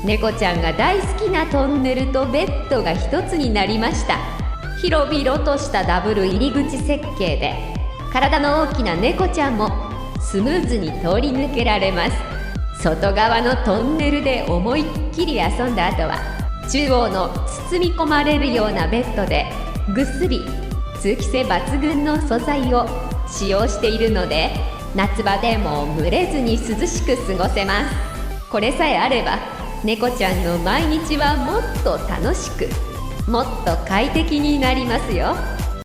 猫ちゃんが大好きなトンネルとベッドが一つになりました。広々としたダブル入り口設計で、体の大きな猫ちゃんもスムーズに通り抜けられます。外側のトンネルで思いっきり遊んだ後は、中央の包み込まれるようなベッドでぐっすり通気性抜群の素材を使用しているので、夏場でも蒸れずに涼しく過ごせます。これさえあれば猫ちゃんの毎日はもっと楽しく、もっと快適になりますよ。